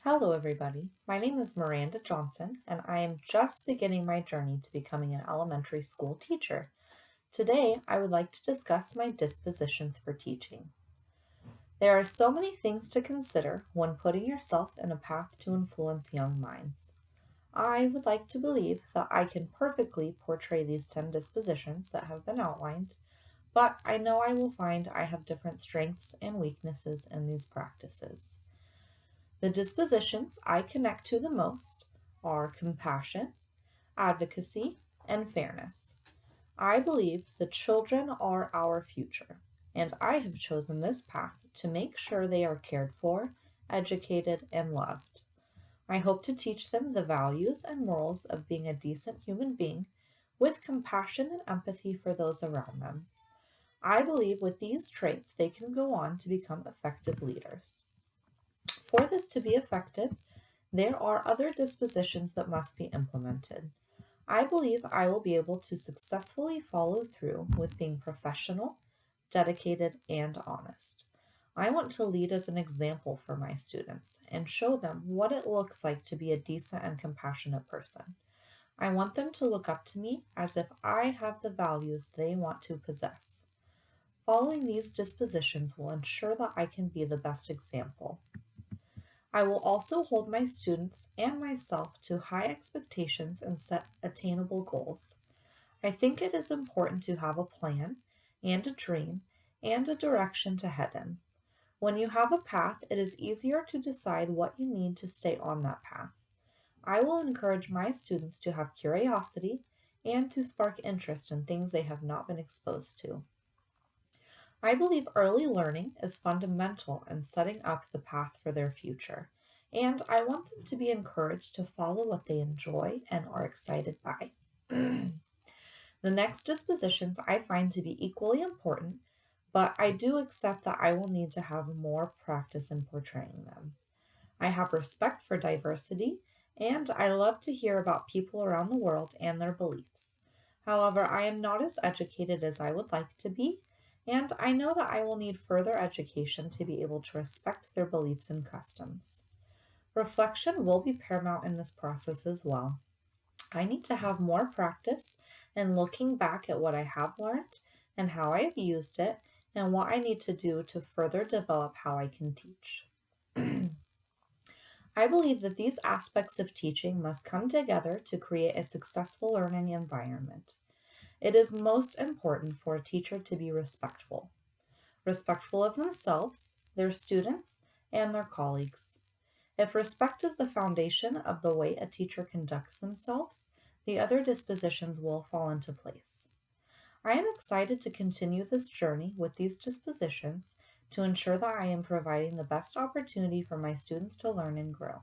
Hello, everybody. My name is Miranda Johnson, and I am just beginning my journey to becoming an elementary school teacher. Today, I would like to discuss my dispositions for teaching. There are so many things to consider when putting yourself in a path to influence young minds. I would like to believe that I can perfectly portray these 10 dispositions that have been outlined, but I know I will find I have different strengths and weaknesses in these practices. The dispositions I connect to the most are compassion, advocacy, and fairness. I believe the children are our future, and I have chosen this path to make sure they are cared for, educated, and loved. I hope to teach them the values and morals of being a decent human being with compassion and empathy for those around them. I believe with these traits they can go on to become effective leaders. For this to be effective, there are other dispositions that must be implemented. I believe I will be able to successfully follow through with being professional, dedicated, and honest. I want to lead as an example for my students and show them what it looks like to be a decent and compassionate person. I want them to look up to me as if I have the values they want to possess. Following these dispositions will ensure that I can be the best example. I will also hold my students and myself to high expectations and set attainable goals. I think it is important to have a plan and a dream and a direction to head in. When you have a path, it is easier to decide what you need to stay on that path. I will encourage my students to have curiosity and to spark interest in things they have not been exposed to. I believe early learning is fundamental in setting up the path for their future, and I want them to be encouraged to follow what they enjoy and are excited by. The next dispositions I find to be equally important, but I do accept that I will need to have more practice in portraying them. I have respect for diversity, and I love to hear about people around the world and their beliefs. However, I am not as educated as I would like to be, and I know that I will need further education to be able to respect their beliefs and customs. Reflection will be paramount in this process as well. I need to have more practice in looking back at what I have learned and how I have used it and what I need to do to further develop how I can teach. I believe that these aspects of teaching must come together to create a successful learning environment. It is most important for a teacher to be respectful of themselves, their students, and their colleagues. If respect is the foundation of the way a teacher conducts themselves, the other dispositions will fall into place. I am excited to continue this journey with these dispositions to ensure that I am providing the best opportunity for my students to learn and grow.